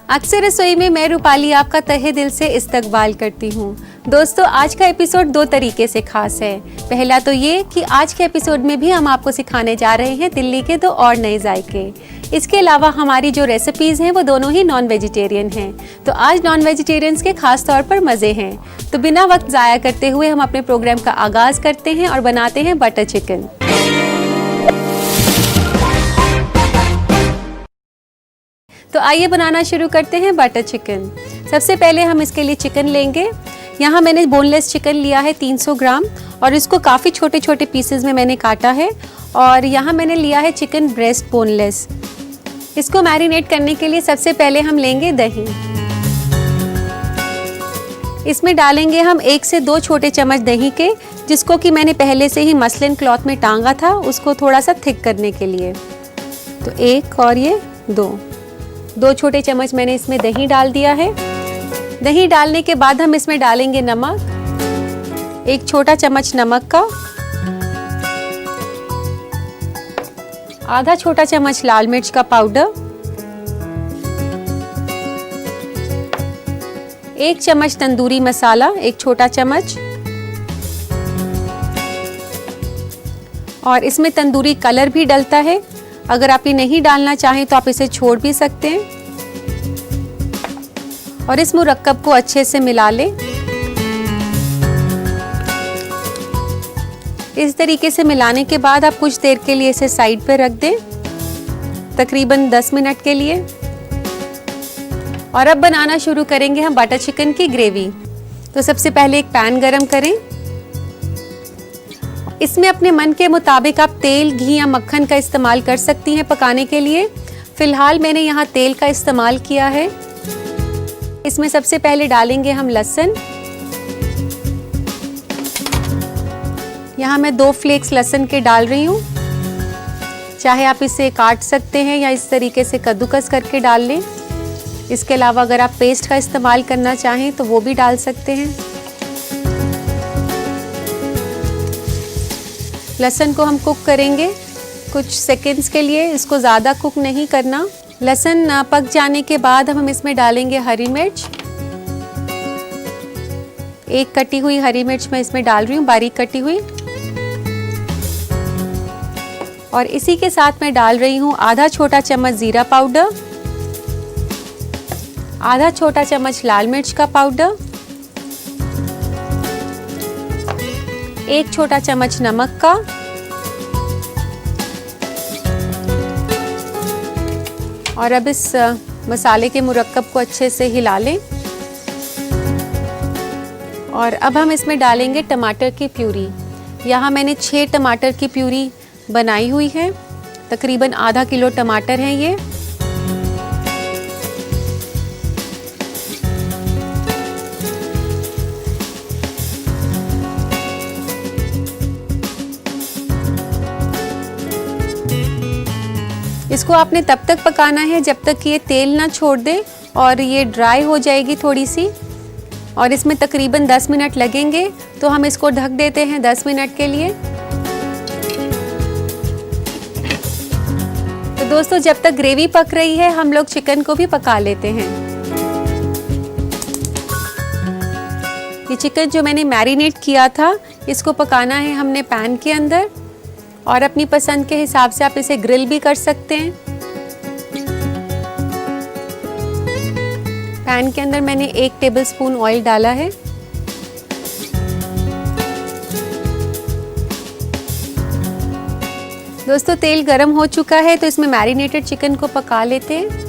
अक्सर रसोई में मैं रूपाली आपका तहे दिल से इस्तकबाल करती हूँ। दोस्तों, आज का एपिसोड 2 तरीके से खास है। पहला तो ये कि आज के एपिसोड में भी हम आपको सिखाने जा रहे हैं दिल्ली के 2 और नए जायके। इसके अलावा हमारी जो रेसिपीज़ हैं वो दोनों ही नॉन वेजिटेरियन हैं। तो आज नॉन वेजिटेरियंस के खास तौर पर मज़े हैं। तो बिना वक्त ज़ाया करते हुए हम अपने प्रोग्राम का आगाज़ करते हैं और बनाते हैं बटर चिकन। तो आइए बनाना शुरू करते हैं बटर चिकन। सबसे पहले हम इसके लिए चिकन लेंगे। यहाँ मैंने बोनलेस चिकन लिया है 300 ग्राम और इसको काफ़ी छोटे छोटे पीसेस में मैंने काटा है। और यहाँ मैंने लिया है चिकन ब्रेस्ट बोनलेस। इसको मैरिनेट करने के लिए सबसे पहले हम लेंगे दही। इसमें डालेंगे हम 1 से 2 छोटे चम्मच दही के, जिसको कि मैंने पहले से ही मसलिन क्लॉथ में टांगा था, उसको थोड़ा सा थिक करने के लिए। तो 1 और ये 2 छोटे चम्मच मैंने इसमें दही डाल दिया है। दही डालने के बाद हम इसमें डालेंगे नमक, 1 छोटा चम्मच नमक का, आधा छोटा चम्मच लाल मिर्च का पाउडर, 1 चम्मच तंदूरी मसाला, 1 छोटा चम्मच, और इसमें तंदूरी कलर भी डलता है। अगर आप ये नहीं डालना चाहें तो आप इसे छोड़ भी सकते हैं। और इस मुरक्कब को अच्छे से मिला लें। इस तरीके से मिलाने के बाद आप कुछ देर के लिए इसे साइड पे रख दें, तकरीबन 10 मिनट के लिए। और अब बनाना शुरू करेंगे हम बटर चिकन की ग्रेवी। तो सबसे पहले एक पैन गरम करें। इसमें अपने मन के मुताबिक आप तेल, घी या मक्खन का इस्तेमाल कर सकती हैं पकाने के लिए। फिलहाल मैंने यहाँ तेल का इस्तेमाल किया है। इसमें सबसे पहले डालेंगे हम लहसुन। यहाँ मैं 2 फ्लेक्स लहसुन के डाल रही हूँ। चाहे आप इसे काट सकते हैं या इस तरीके से कद्दूकस करके डाल लें। इसके अलावा अगर आप पेस्ट का इस्तेमाल करना चाहें तो वो भी डाल सकते हैं। लहसुन को हम कुक करेंगे कुछ सेकंड्स के लिए, इसको ज़्यादा कुक नहीं करना। लहसुन पक जाने के बाद हम इसमें डालेंगे हरी मिर्च। 1 कटी हुई हरी मिर्च मैं इसमें डाल रही हूँ, बारीक कटी हुई। और इसी के साथ मैं डाल रही हूँ आधा छोटा चम्मच जीरा पाउडर, आधा छोटा चम्मच लाल मिर्च का पाउडर, 1 छोटा चम्मच नमक का, और अब इस मसाले के मुरक्कब को अच्छे से हिला लें। और अब हम इसमें डालेंगे टमाटर की प्यूरी। यहाँ मैंने 6 टमाटर की प्यूरी बनाई हुई है, तकरीबन आधा किलो टमाटर हैं ये। इसको आपने तब तक पकाना है जब तक कि ये तेल ना छोड़ दे और ये ड्राई हो जाएगी थोड़ी सी। और इसमें तकरीबन 10 मिनट लगेंगे, तो हम इसको ढक देते हैं 10 मिनट के लिए। तो दोस्तों, जब तक ग्रेवी पक रही है हम लोग चिकन को भी पका लेते हैं। ये चिकन जो मैंने मैरिनेट किया था, इसको पकाना है हमने पैन के अंदर, और अपनी पसंद के हिसाब से आप इसे ग्रिल भी कर सकते हैं। पैन के अंदर मैंने 1 टेबलस्पून ऑयल डाला है। दोस्तों, तेल गरम हो चुका है, तो इसमें मैरिनेटेड चिकन को पका लेते हैं।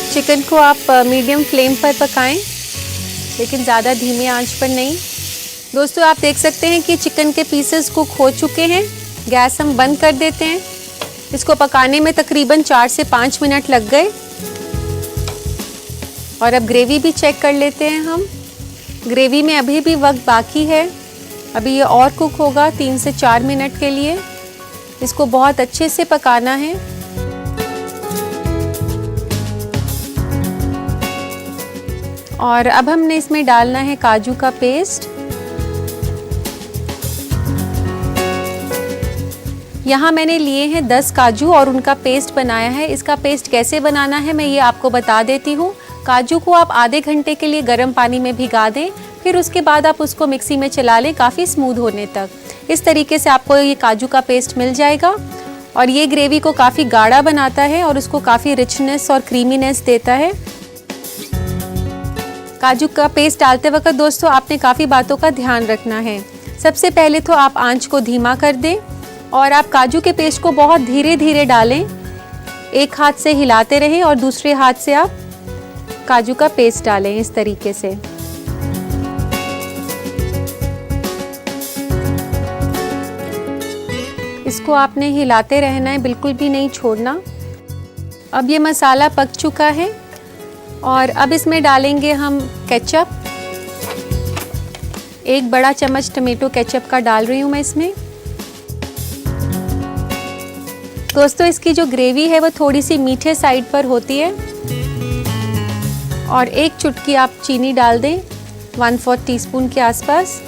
चिकन को आप मीडियम फ्लेम पर पकाएं, लेकिन ज़्यादा धीमी आंच पर नहीं। दोस्तों, आप देख सकते हैं कि चिकन के पीसेस कुक हो चुके हैं। गैस हम बंद कर देते हैं। इसको पकाने में तकरीबन 4 से 5 मिनट लग गए। और अब ग्रेवी भी चेक कर लेते हैं हम। ग्रेवी में अभी भी वक्त बाकी है, अभी ये और कुक होगा 3 से 4 मिनट के लिए। इसको बहुत अच्छे से पकाना है। और अब हमने इसमें डालना है काजू का पेस्ट। यहाँ मैंने लिए हैं 10 काजू और उनका पेस्ट बनाया है। इसका पेस्ट कैसे बनाना है मैं ये आपको बता देती हूँ। काजू को आप आधे घंटे के लिए गर्म पानी में भिगा दें, फिर उसके बाद आप उसको मिक्सी में चला लें काफ़ी स्मूथ होने तक। इस तरीके से आपको ये काजू का पेस्ट मिल जाएगा और ये ग्रेवी को काफ़ी गाढ़ा बनाता है और उसको काफ़ी रिचनेस और क्रीमीनेस देता है। काजू का पेस्ट डालते वक्त दोस्तों आपने काफ़ी बातों का ध्यान रखना है। सबसे पहले तो आप आंच को धीमा कर दें और आप काजू के पेस्ट को बहुत धीरे धीरे डालें। एक हाथ से हिलाते रहें और दूसरे हाथ से आप काजू का पेस्ट डालें इस तरीके से। इसको आपने हिलाते रहना है, बिल्कुल भी नहीं छोड़ना। अब ये मसाला पक चुका है और अब इसमें डालेंगे हम केचप। 1 बड़ा चम्मच टमेटो केचप का डाल रही हूँ मैं इसमें। दोस्तों इसकी जो ग्रेवी है वो थोड़ी सी मीठे साइड पर होती है। और 1 चुटकी आप चीनी डाल दें, 1/4 टीस्पून के आसपास।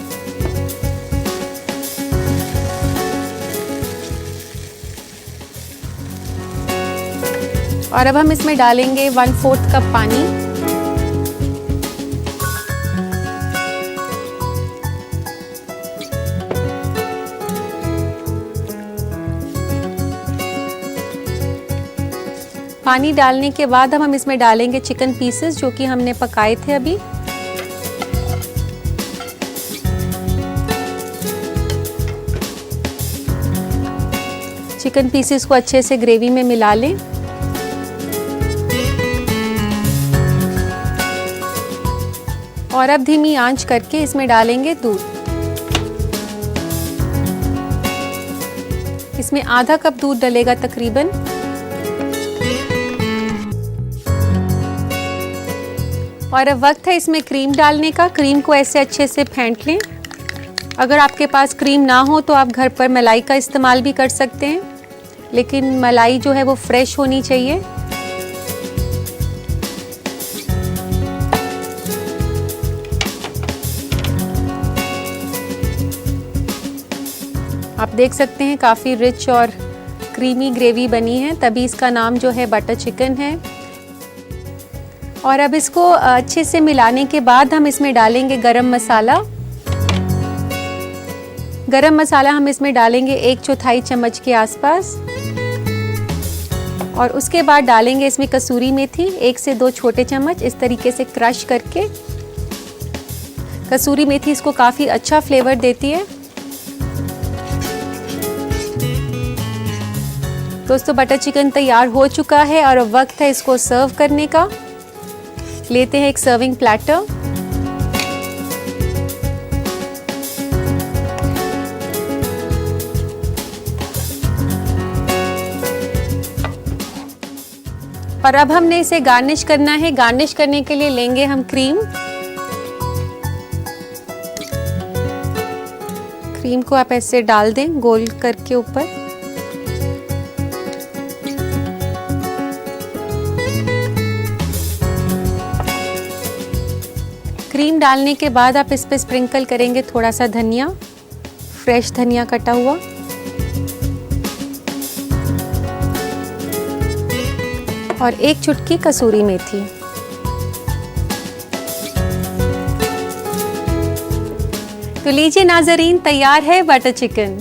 और अब हम इसमें डालेंगे 1/4 कप पानी। पानी डालने के बाद हम इसमें डालेंगे चिकन पीसेस जो कि हमने पकाए थे अभी। चिकन पीसेस को अच्छे से ग्रेवी में मिला लें। और अब धीमी आंच करके इसमें डालेंगे दूध। इसमें आधा कप दूध डलेगा तकरीबन। और अब वक्त है इसमें क्रीम डालने का। क्रीम को ऐसे अच्छे से फेंट लें। अगर आपके पास क्रीम ना हो तो आप घर पर मलाई का इस्तेमाल भी कर सकते हैं, लेकिन मलाई जो है वो फ्रेश होनी चाहिए। आप देख सकते हैं काफ़ी रिच और क्रीमी ग्रेवी बनी है, तभी इसका नाम जो है बटर चिकन है। और अब इसको अच्छे से मिलाने के बाद हम इसमें डालेंगे गरम मसाला। गरम मसाला हम इसमें डालेंगे 1/4 चम्मच के आसपास। और उसके बाद डालेंगे इसमें कसूरी मेथी 1 से 2 छोटे चम्मच, इस तरीके से क्रश करके। कसूरी मेथी इसको काफ़ी अच्छा फ्लेवर देती है। दोस्तों बटर चिकन तैयार हो चुका है और अब वक्त है इसको सर्व करने का। लेते हैं एक सर्विंग प्लेटर। और अब हमने इसे गार्निश करना है। गार्निश करने के लिए लेंगे हम क्रीम। क्रीम को आप ऐसे डाल दें गोल करके ऊपर। क्रीम डालने के बाद आप इस पे स्प्रिंकल करेंगे थोड़ा सा धनिया, फ्रेश धनिया कटा हुआ। और 1 चुटकी कसूरी मेथी। तो लीजिए नाज़रीन, तैयार है बटर चिकन।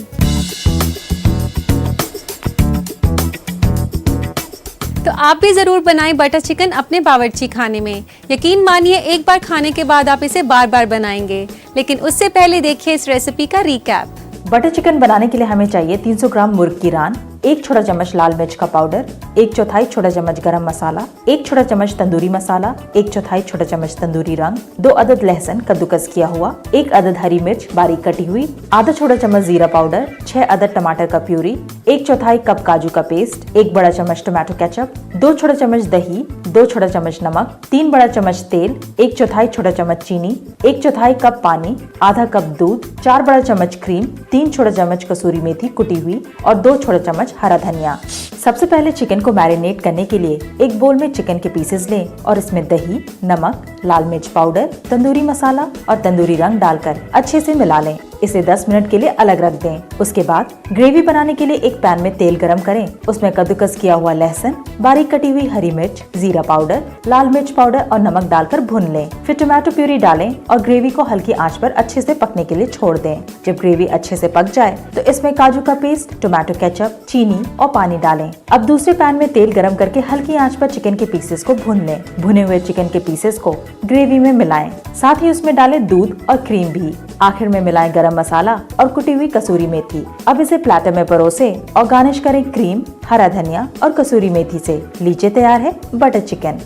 तो आप भी ज़रूर बनाएं बटर चिकन अपने बावर्ची खाने में। यकीन मानिए एक बार खाने के बाद आप इसे बार बार बनाएंगे। लेकिन उससे पहले देखिए इस रेसिपी का रिकैप। बटर चिकन बनाने के लिए हमें चाहिए 300 ग्राम मुर्ग की रान, 1 छोटा चम्मच लाल मिर्च का पाउडर, 1/4 छोटा चम्मच गरम मसाला, 1 छोटा चम्मच तंदूरी मसाला, 1/4 छोटा चम्मच तंदूरी रंग, 2 अदद लहसुन कद्दूकस किया हुआ, 1 अदद हरी मिर्च बारीक कटी हुई, आधा छोटा चम्मच जीरा पाउडर, 6 अदद टमाटर का प्यूरी, 1 चौथाई कप काजू का पेस्ट, 1 बड़ा चम्मच टोमेटो केचप, 2 छोटा चम्मच दही, 2 छोटा चम्मच नमक, 3 बड़ा चम्मच तेल, 1 चौथाई छोटा चम्मच चीनी, 1 चौथाई कप पानी, आधा कप दूध, 4 बड़ा चम्मच क्रीम, 3 छोटा चम्मच कसूरी मेथी कुटी हुई और 2 छोटा चम्मच हरा धनिया। सबसे पहले चिकन को मैरिनेट करने के लिए एक बोल में चिकन के पीसेस लें और इसमें दही, नमक, लाल मिर्च पाउडर, तंदूरी मसाला और तंदूरी रंग डालकर अच्छे से मिला लें। इसे 10 मिनट के लिए अलग रख दें। उसके बाद ग्रेवी बनाने के लिए एक पैन में तेल गरम करें। उसमें कद्दूकस किया हुआ लहसुन, बारीक कटी हुई हरी मिर्च, जीरा पाउडर, लाल मिर्च पाउडर और नमक डालकर भून लें। फिर टोमेटो प्यूरी डालें और ग्रेवी को हल्की आंच पर अच्छे से पकने के लिए छोड़ दें। जब ग्रेवी अच्छे से पक जाए तो इसमें काजू का पेस्ट, टोमेटो केचप, चीनी और पानी डालें। अब दूसरे पैन में तेल गरम करके हल्की आंच पर चिकन के पीसेस को भून लें। भुने हुए चिकन के पीसेस को ग्रेवी में मिलाएं। साथ ही उसमें डालें दूध और क्रीम भी। आखिर में मिलाएं गरम मसाला और कुटी हुई कसूरी मेथी। अब इसे प्लेटर में परोसे और गार्निश करें क्रीम, हरा धनिया और कसूरी मेथी से। लीजिए तैयार है बटर चिकन।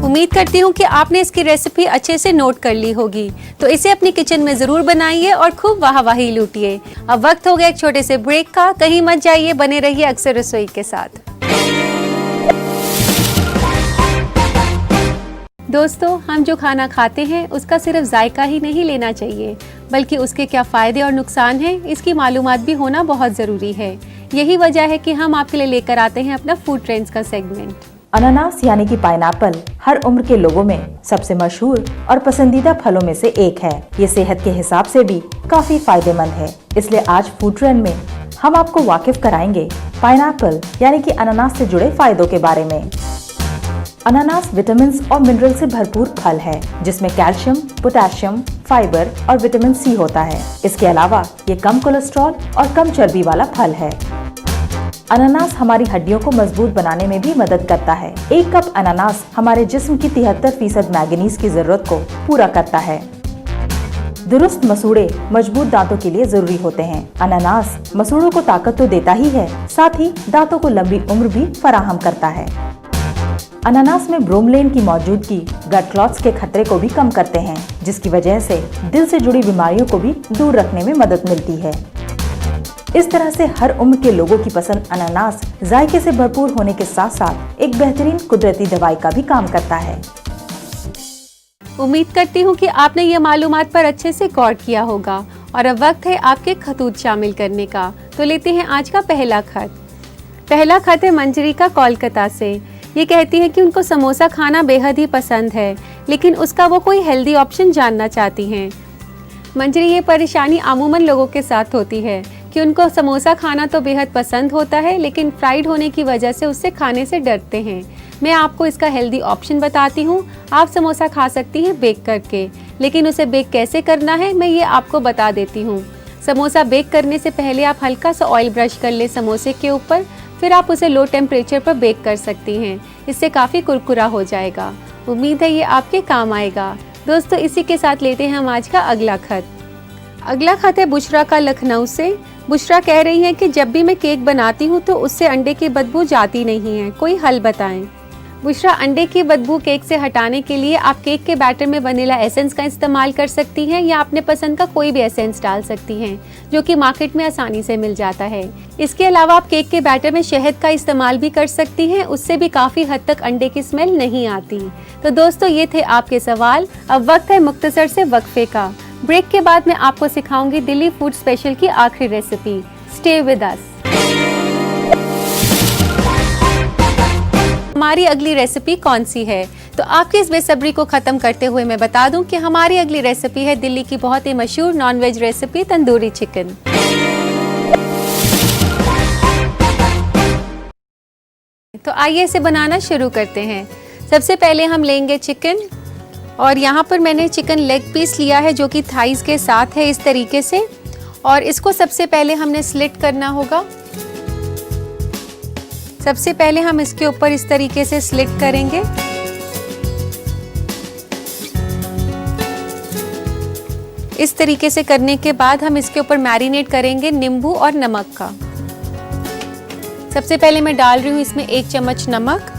उम्मीद करती हूँ कि आपने इसकी रेसिपी अच्छे से नोट कर ली होगी, तो इसे अपनी किचन में जरूर बनाइए और खूब वाहवाही लूटिए। अब वक्त हो गया एक छोटे से ब्रेक का। कहीं मत जाइए, बने रहिए अक्सर रसोई के साथ। दोस्तों, हम जो खाना खाते हैं उसका सिर्फ जायका ही नहीं लेना चाहिए, बल्कि उसके क्या फ़ायदे और नुकसान हैं इसकी मालूमात भी होना बहुत ज़रूरी है। यही वजह है कि हम आपके लिए लेकर आते हैं अपना फूड ट्रेंड्स का सेगमेंट। अनानास यानी कि पाइनएप्पल हर उम्र के लोगों में सबसे मशहूर और पसंदीदा फलों में से एक है। ये सेहत के हिसाब से भी काफी फायदेमंद है। इसलिए आज फूड ट्रेंड में हम आपको वाकिफ कराएंगे पाइनएप्पल यानी कि अनानास से जुड़े फायदों के बारे में। अनानास विटामिन और मिनरल से भरपूर फल है, जिसमें कैल्शियम, पोटेशियम, फाइबर और विटामिन सी होता है। इसके अलावा ये कम कोलेस्ट्रॉल और कम चर्बी वाला फल है। अनानास हमारी हड्डियों को मजबूत बनाने में भी मदद करता है। 1 कप अनानास हमारे जिस्म की 73% मैंगनीज की जरूरत को पूरा करता है। दुरुस्त मसूड़े मजबूत दांतों के लिए जरूरी होते हैं। अनानास मसूड़ों को ताकत तो देता ही है, साथ ही दांतों को लंबी उम्र भी फराहम करता है। अनानास में ब्रोमलेन की मौजूदगी गट क्लॉट्स के खतरे को भी कम करते हैं, जिसकी वजह से दिल से जुड़ी बीमारियों को भी दूर रखने में मदद मिलती है। इस तरह से हर उम्र के लोगों की पसंद अनानास जायके से भरपूर होने के साथ साथ एक बेहतरीन कुदरती दवाई का भी काम करता है। उम्मीद करती हूँ कि आपने ये मालूमात पर अच्छे से गौर किया होगा और अब वक्त है आपके खतूत शामिल करने का। तो लेते हैं आज का पहला खत। पहला खत है मंजरी का कोलकाता से। ये कहती है कि उनको समोसा खाना बेहद ही पसंद है, लेकिन उसका वो कोई हेल्दी ऑप्शन जानना चाहती हैं। मंजरी, ये परेशानी अमूमन लोगों के साथ होती है कि उनको समोसा खाना तो बेहद पसंद होता है, लेकिन फ्राइड होने की वजह से उससे खाने से डरते हैं। मैं आपको इसका हेल्दी ऑप्शन बताती हूँ। आप समोसा खा सकती हैं बेक करके, लेकिन उसे बेक कैसे करना है मैं ये आपको बता देती हूँ। समोसा बेक करने से पहले आप हल्का सा ऑयल ब्रश कर ले समोसे के ऊपर, फिर आप उसे लो टेम्परेचर पर बेक कर सकती हैं। इससे काफ़ी कुरकुरा हो जाएगा। उम्मीद है ये आपके काम आएगा। दोस्तों, इसी के साथ लेते हैं हम आज का अगला खत। अगला खत है बुशरा का लखनऊ से। बुशरा कह रही हैं कि जब भी मैं केक बनाती हूँ तो उससे अंडे की बदबू जाती नहीं है, कोई हल बताएं। बुशरा, अंडे की बदबू केक से हटाने के लिए आप केक के बैटर में वनीला एसेंस का इस्तेमाल कर सकती हैं या अपने पसंद का कोई भी एसेंस डाल सकती हैं, जो कि मार्केट में आसानी से मिल जाता है। इसके अलावा आप केक के बैटर में शहद का इस्तेमाल भी कर सकती हैं, उससे भी काफ़ी हद तक अंडे की स्मेल नहीं आती। तो दोस्तों, ये थे आपके सवाल। अब वक्त है मुख्तसर से वक्फे का। ब्रेक के बाद मैं आपको सिखाऊंगी दिल्ली फूड स्पेशल की आखिरी रेसिपी। Stay with us. हमारी अगली रेसिपी कौन सी है? तो आपकी इस बेसब्री को खत्म करते हुए मैं बता दूं कि हमारी अगली रेसिपी है दिल्ली की बहुत ही मशहूर नॉनवेज रेसिपी तंदूरी चिकन। तो आइए इसे बनाना शुरू करते हैं। सबसे पहले हम लेंगे चिकन, और यहाँ पर मैंने चिकन लेग पीस लिया है जो कि थाइस के साथ है इस तरीके से, और इसको सबसे पहले हमने स्लिट करना होगा। सबसे पहले हम इसके ऊपर इस तरीके से स्लिट करेंगे। इस तरीके से करने के बाद हम इसके ऊपर मैरिनेट करेंगे नींबू और नमक का। सबसे पहले मैं डाल रही हूँ इसमें 1 चम्मच नमक।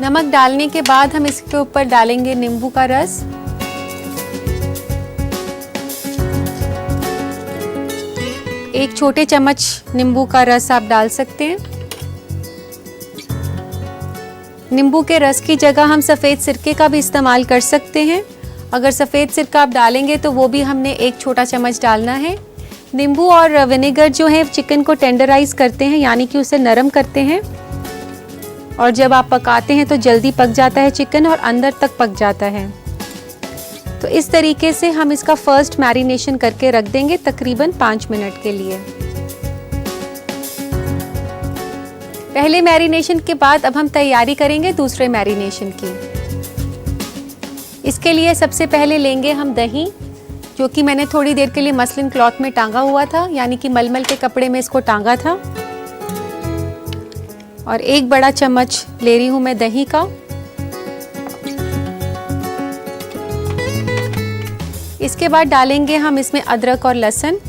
नमक डालने के बाद हम इसके ऊपर डालेंगे नींबू का रस। 1 छोटे चम्मच नींबू का रस आप डाल सकते हैं। नींबू के रस की जगह हम सफ़ेद सिरके का भी इस्तेमाल कर सकते हैं। अगर सफ़ेद सिरका आप डालेंगे तो वो भी हमने 1 छोटा चम्मच डालना है। नींबू और विनेगर जो है चिकन को टेंडराइज करते हैं, यानी कि उसे नरम करते हैं, और जब आप पकाते हैं तो जल्दी पक जाता है चिकन और अंदर तक पक जाता है। तो इस तरीके से हम इसका फर्स्ट मैरिनेशन करके रख देंगे तकरीबन 5 मिनट के लिए। पहले मैरिनेशन के बाद अब हम तैयारी करेंगे दूसरे मैरिनेशन की। इसके लिए सबसे पहले लेंगे हम दही, जो कि मैंने थोड़ी देर के लिए मसलिन क्लॉथ में टांगा हुआ था, यानी कि मलमल के कपड़े में इसको टांगा था। और 1 बड़ा चम्मच ले रही हूं मैं दही का। इसके बाद डालेंगे हम इसमें अदरक और लहसुन।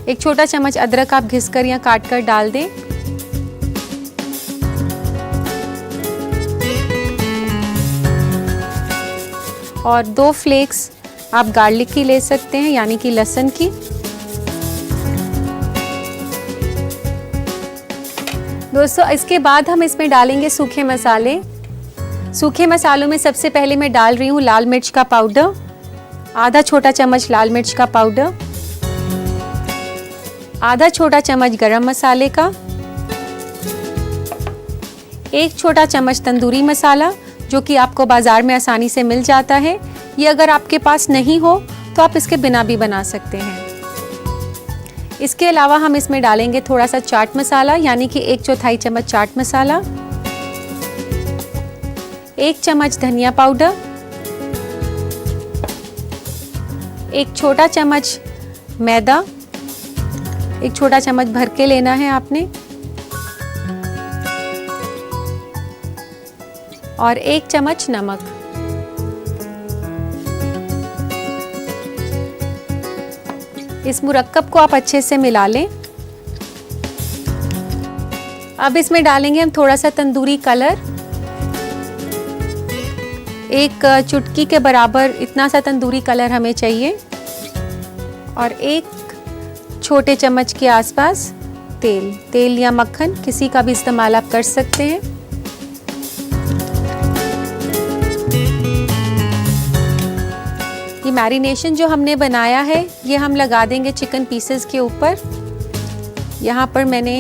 1 छोटा चम्मच अदरक आप घिसकर या काट कर डाल दें। और 2 फ्लेक्स आप गार्लिक की ले सकते हैं, यानी कि लहसुन की। दोस्तों इसके बाद हम इसमें डालेंगे सूखे मसाले। सूखे मसालों में सबसे पहले मैं डाल रही हूँ लाल मिर्च का पाउडर, आधा छोटा चम्मच लाल मिर्च का पाउडर, आधा छोटा चम्मच गरम मसाले का, 1 छोटा चम्मच तंदूरी मसाला, जो कि आपको बाजार में आसानी से मिल जाता है। ये अगर आपके पास नहीं हो तो आप इसके बिना भी बना सकते हैं। इसके अलावा हम इसमें डालेंगे थोड़ा सा चाट मसाला, यानी कि 1/4 चम्मच चाट मसाला, 1 चम्मच धनिया पाउडर, 1 छोटा चम्मच मैदा, 1 छोटा चम्मच भर के लेना है आपने, और 1 चम्मच नमक। इस मुरक्कब को आप अच्छे से मिला लें। अब इसमें डालेंगे हम थोड़ा सा तंदूरी कलर, 1 चुटकी के बराबर इतना सा तंदूरी कलर हमें चाहिए, और 1 छोटे चम्मच के आसपास तेल या मक्खन, किसी का भी इस्तेमाल आप कर सकते हैं। ये मैरिनेशन जो हमने बनाया है ये हम लगा देंगे चिकन पीसेस के ऊपर। यहाँ पर मैंने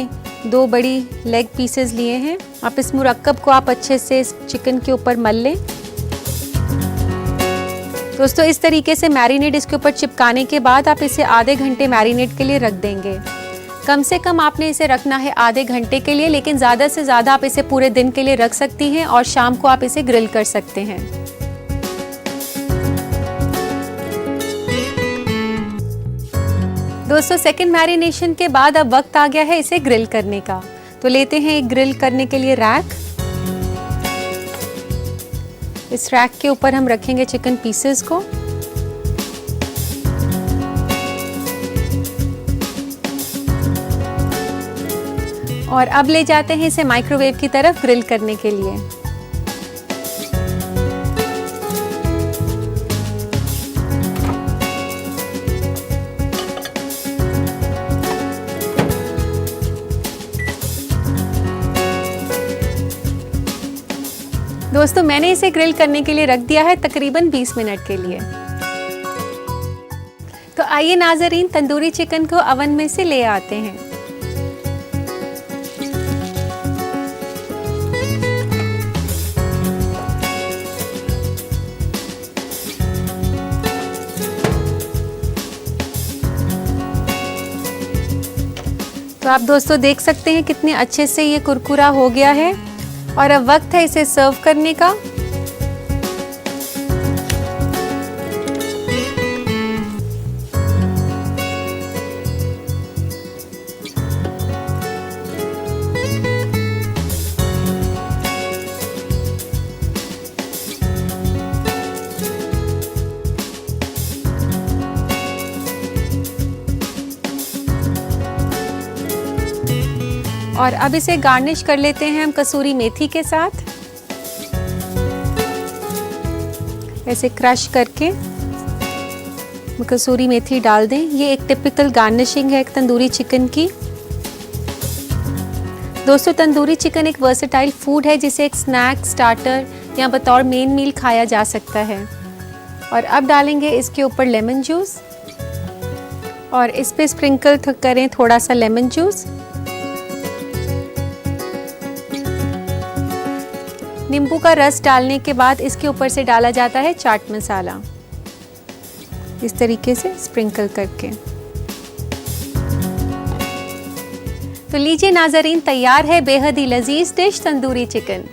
2 बड़ी लेग पीसेस लिए हैं। आप इस मुरक्कब को आप अच्छे से इस चिकन के ऊपर मल लें। दोस्तों इस तरीके से मैरिनेट इसके ऊपर चिपकाने के बाद आप इसे आधे घंटे मैरिनेट के लिए रख देंगे। कम से कम आपने इसे रखना है आधे घंटे के लिए, लेकिन ज़्यादा से ज़्यादा आप इसे पूरे दिन के लिए रख सकती हैं और शाम को आप इसे ग्रिल कर सकते हैं। दोस्तों सेकंड मैरिनेशन के बाद अब वक्त आ गया है इसे ग्रिल करने का। तो लेते हैं एक ग्रिल करने के लिए रैक। इस रैक के ऊपर हम रखेंगे चिकन पीसेस को। और अब ले जाते हैं इसे माइक्रोवेव की तरफ ग्रिल करने के लिए। दोस्तों मैंने इसे ग्रिल करने के लिए रख दिया है तकरीबन 20 मिनट के लिए। तो आइए नाज़रीन तंदूरी चिकन को अवन में से ले आते हैं। तो आप दोस्तों देख सकते हैं कितने अच्छे से ये कुरकुरा हो गया है और अब वक्त है इसे सर्व करने का। और अब इसे गार्निश कर लेते हैं हम कसूरी मेथी के साथ, ऐसे क्रश करके। कसूरी मेथी डाल दें। ये एक टिपिकल गार्निशिंग है एक तंदूरी चिकन की। दोस्तों, तंदूरी चिकन एक वर्सेटाइल फूड है जिसे एक स्नैक, स्टार्टर या बतौर मेन मील खाया जा सकता है। और अब डालेंगे इसके ऊपर लेमन जूस और इस पे स्प्रिंकल करें थोड़ा सा लेमन जूस। नींबू का रस डालने के बाद इसके ऊपर से डाला जाता है चाट मसाला, इस तरीके से स्प्रिंकल करके। तो लीजिए नाज़रीन, तैयार है बेहद ही लजीज डिश तंदूरी चिकन।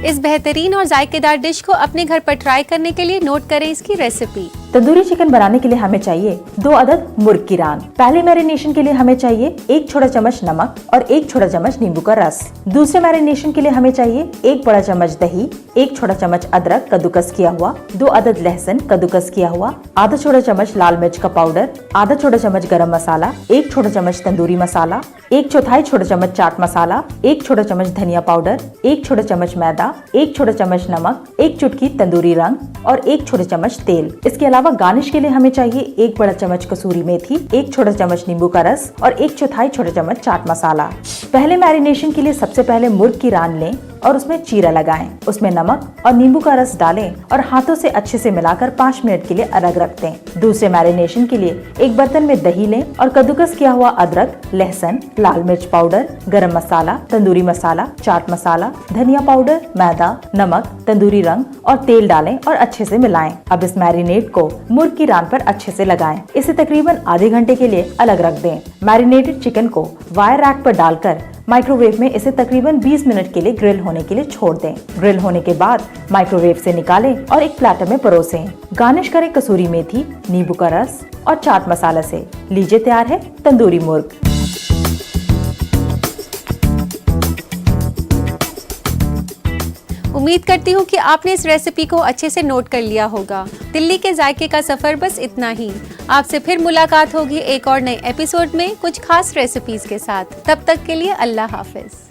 इस बेहतरीन और जायकेदार डिश को अपने घर पर ट्राई करने के लिए नोट करें इसकी रेसिपी। तंदूरी चिकन बनाने के लिए हमें चाहिए 2 अदद मुर्ग की रान। पहले मैरिनेशन के लिए हमें चाहिए 1 छोटा चम्मच नमक और 1 छोटा चम्मच नींबू का रस। दूसरे मैरिनेशन के लिए हमें चाहिए 1 बड़ा चम्मच दही, 1 छोटा चम्मच अदरक कद्दूकस किया हुआ, 2 अदद लहसुन कद्दूकस किया हुआ, आधा छोटा चम्मच लाल मिर्च का पाउडर, आधा छोटा चम्मच गरम मसाला, 1 छोटा चम्मच तंदूरी मसाला, 1/4 छोटा चम्मच चाट मसाला, 1 छोटा चम्मच धनिया पाउडर, 1 छोटा चम्मच मैदा, 1 छोटा चम्मच नमक, 1 चुटकी तंदूरी रंग और 1 छोटा चम्मच तेल। इसके अलावा गार्निश के लिए हमें चाहिए 1 बड़ा चम्मच कसूरी मेथी, 1 छोटा चम्मच नींबू का रस और 1/4 छोटा चम्मच चाट मसाला। पहले मैरिनेशन के लिए सबसे पहले मुर्ग की रान लें और उसमें चीरा लगाएं। उसमें नमक और नींबू का रस डालें और हाथों से अच्छे से मिलाकर 5 मिनट के लिए अलग रख दें। दूसरे मैरिनेशन के लिए एक बर्तन में दही लें और कद्दूकस किया हुआ अदरक, लहसुन, लाल मिर्च पाउडर, गरम मसाला, तंदूरी मसाला, चाट मसाला, धनिया पाउडर, मैदा, नमक, तंदूरी रंग और तेल डालें और अच्छे से मिलाएं। अब इस मैरिनेट को मुर्ग की रान पर अच्छे से लगाएं। इसे तकरीबन आधे घंटे के लिए अलग रख दें। मैरिनेटेड चिकन को वायर रैक पर डालकर माइक्रोवेव में इसे तकरीबन 20 मिनट के लिए ग्रिल होने के लिए छोड़ दें। ग्रिल होने के बाद माइक्रोवेव से निकालें और एक प्लेटर में परोसें। गार्निश करें कसूरी मेथी, नींबू का रस और चाट मसाला से। लीजिए, तैयार है तंदूरी मुर्ग। उम्मीद करती हूँ कि आपने इस रेसिपी को अच्छे से नोट कर लिया होगा। दिल्ली के जायके का सफर बस इतना ही। आपसे फिर मुलाकात होगी एक और नए एपिसोड में कुछ खास रेसिपीज के साथ। तब तक के लिए अल्लाह हाफिज।